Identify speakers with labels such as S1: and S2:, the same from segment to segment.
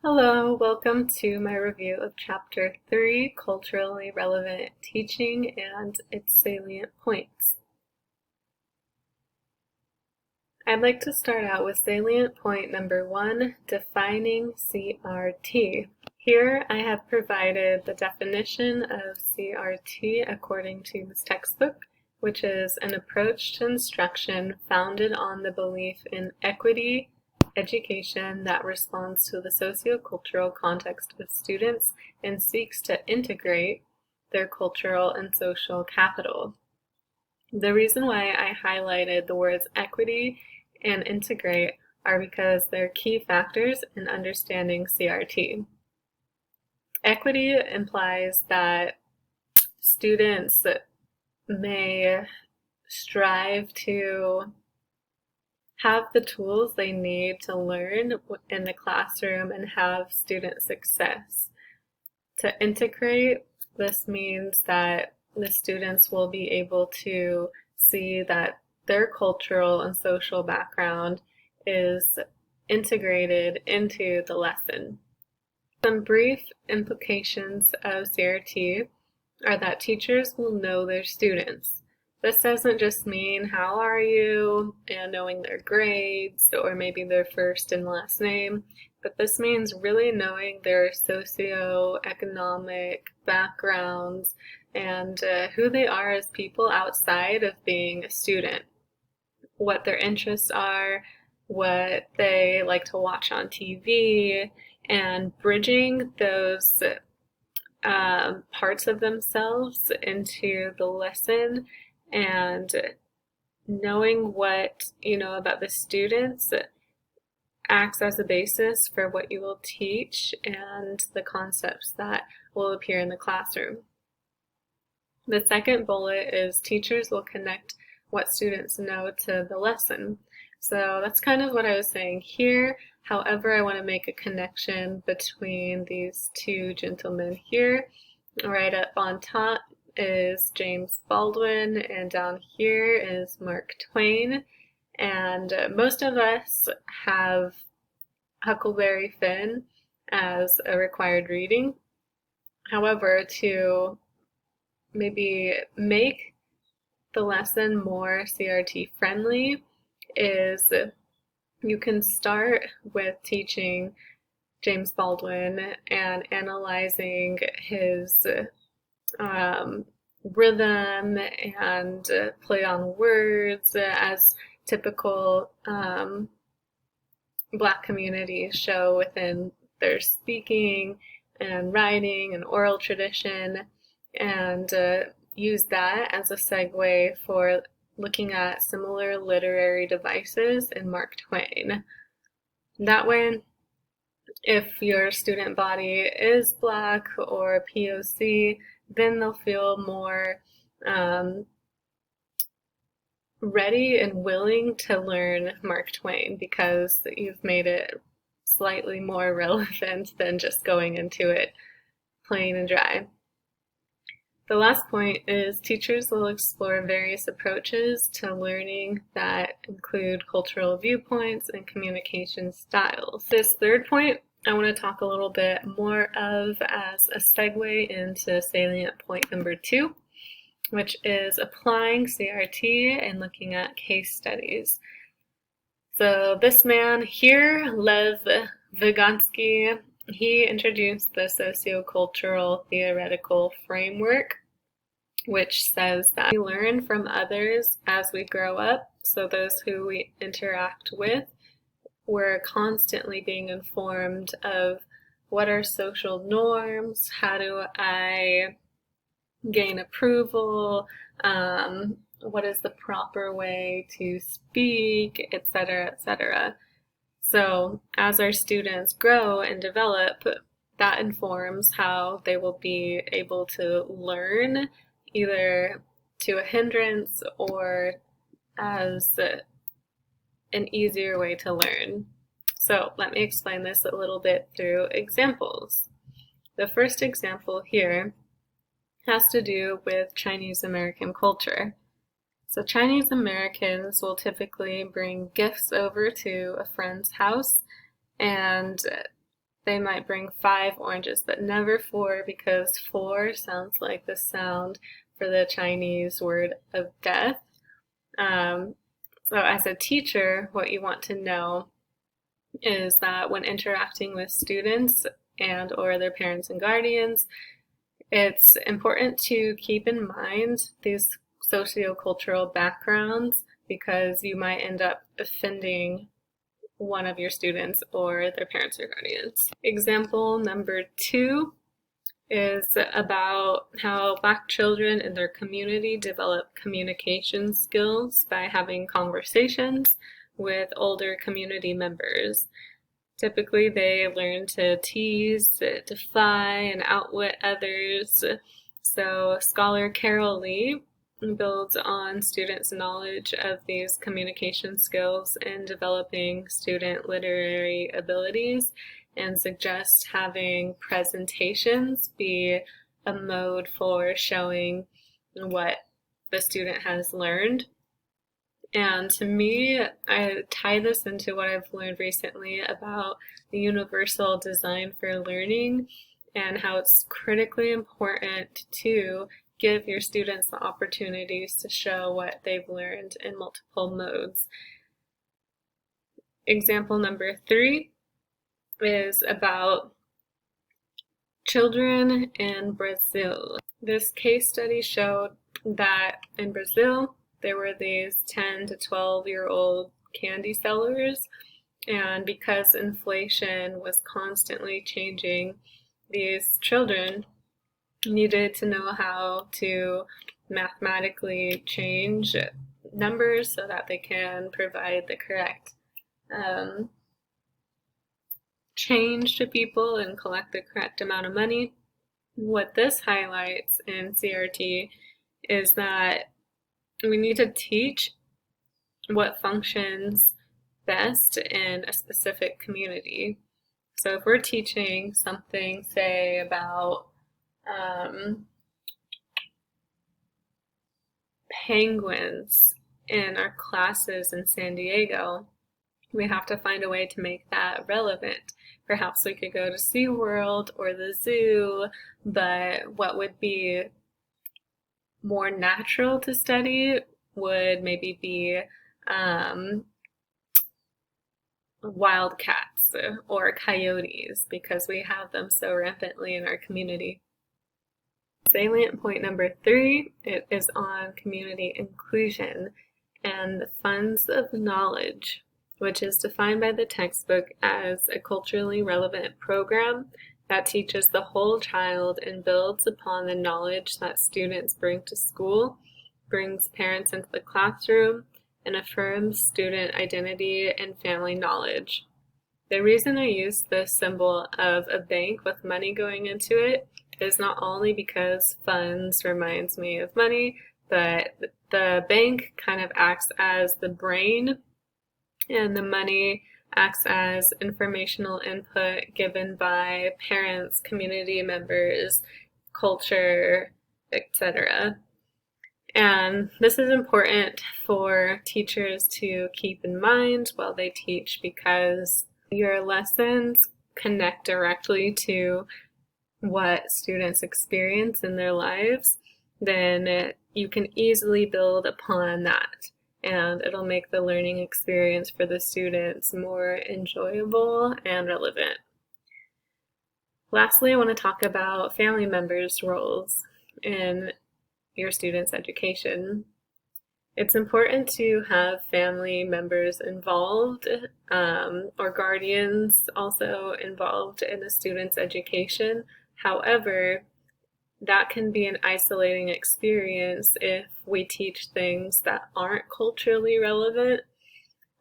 S1: Hello, welcome to my review of Chapter 3, Culturally Relevant Teaching and its Salient Points. I'd like to start out with salient point number 1, defining CRT. Here I have provided the definition of CRT according to this textbook, which is an approach to instruction founded on the belief in equity, education that responds to the sociocultural context of students and seeks to integrate their cultural and social capital. The reason why I highlighted the words equity and integrate are because they're key factors in understanding CRT. Equity implies that students may strive to have the tools they need to learn in the classroom and have student success. To integrate, this means that the students will be able to see that their cultural and social background is integrated into the lesson. Some brief implications of CRT are that teachers will know their students. This doesn't just mean how are you and knowing their grades or maybe their first and last name, but this means really knowing their socioeconomic backgrounds and who they are as people outside of being a student, what their interests are, what they like to watch on TV, and bridging those parts of themselves into the lesson and knowing what you know about the students acts as a basis for what you will teach and the concepts that will appear in the classroom. The second bullet is teachers will connect what students know to the lesson. So that's kind of what I was saying here. However, I want to make a connection between these two gentlemen here. Right up on top is James Baldwin, and down here is Mark Twain. And most of us have Huckleberry Finn as a required reading. However, to maybe make the lesson more CRT friendly is you can start with teaching James Baldwin and analyzing his rhythm and play on words as typical Black communities show within their speaking and writing and oral tradition, and use that as a segue for looking at similar literary devices in Mark Twain. That way, if your student body is Black or POC, then they'll feel more ready and willing to learn Mark Twain because you've made it slightly more relevant than just going into it plain and dry. The last point is teachers will explore various approaches to learning that include cultural viewpoints and communication styles. This third point I want to talk a little bit more of as a segue into salient point number 2, which is applying CRT and looking at case studies. So this man here, Lev Vygotsky, he introduced the sociocultural theoretical framework, which says that we learn from others as we grow up. So those who we interact with, we're constantly being informed of what are social norms, how do I gain approval, what is the proper way to speak, etc., etc. So as our students grow and develop, that informs how they will be able to learn, either to a hindrance or as an easier way to learn. So let me explain this a little bit through examples. The first example here has to do with Chinese American culture. So Chinese Americans will typically bring gifts over to a friend's house, and they might bring 5 oranges, but never 4, because 4 sounds like the sound for the Chinese word of death. So as a teacher, what you want to know is that when interacting with students and or their parents and guardians, it's important to keep in mind these sociocultural backgrounds, because you might end up offending one of your students or their parents or guardians. Example number 2 is about how Black children in their community develop communication skills by having conversations with older community members. Typically, they learn to tease, defy, and outwit others. So scholar Carol Lee builds on students' knowledge of these communication skills in developing student literary abilities, and suggests having presentations be a mode for showing what the student has learned. And to me, I tie this into what I've learned recently about the universal design for learning, and how it's critically important to give your students the opportunities to show what they've learned in multiple modes. Example number 3 is about children in Brazil. This case study showed that in Brazil, there were these 10 to 12-year-old candy sellers, and because inflation was constantly changing, these children needed to know how to mathematically change numbers so that they can provide the correct change to people and collect the correct amount of money. What this highlights in CRT is that we need to teach what functions best in a specific community. So if we're teaching something, say, about penguins in our classes in San Diego, we have to find a way to make that relevant. Perhaps we could go to SeaWorld or the zoo, but what would be more natural to study would maybe be wildcats or coyotes, because we have them so rampantly in our community. Salient point number 3 is on community inclusion and the funds of knowledge, which is defined by the textbook as a culturally relevant program that teaches the whole child and builds upon the knowledge that students bring to school, brings parents into the classroom, and affirms student identity and family knowledge. The reason I use this symbol of a bank with money going into it is not only because funds reminds me of money, but the bank kind of acts as the brain, and the money acts as informational input given by parents, community members, culture, etc. And this is important for teachers to keep in mind while they teach, because your lessons connect directly to what students experience in their lives. Then you can easily build upon that, and it'll make the learning experience for the students more enjoyable and relevant. Lastly, I want to talk about family members' roles in your students' education. It's important to have family members involved, or guardians also involved in a student's education. However, that can be an isolating experience if we teach things that aren't culturally relevant.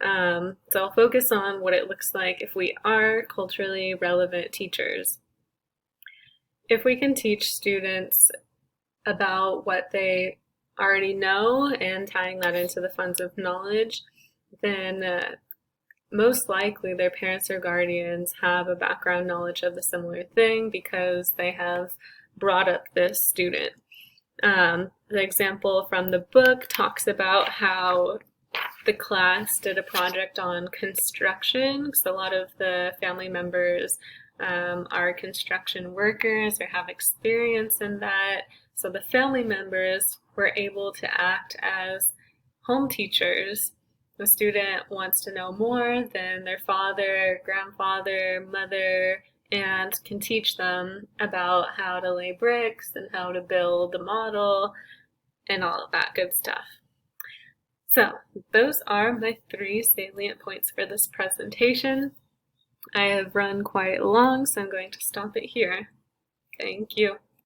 S1: So I'll focus on what it looks like if we are culturally relevant teachers. If we can teach students about what they already know and tying that into the funds of knowledge, then most likely their parents or guardians have a background knowledge of the similar thing because they have brought up this student. The example from the book talks about how the class did a project on construction, so a lot of the family members are construction workers or have experience in that. So the family members were able to act as home teachers. The student wants to know more than their father, grandfather, mother, and can teach them about how to lay bricks and how to build a model and all of that good stuff. So those are my 3 salient points for this presentation. I have run quite long, so I'm going to stop it here. Thank you.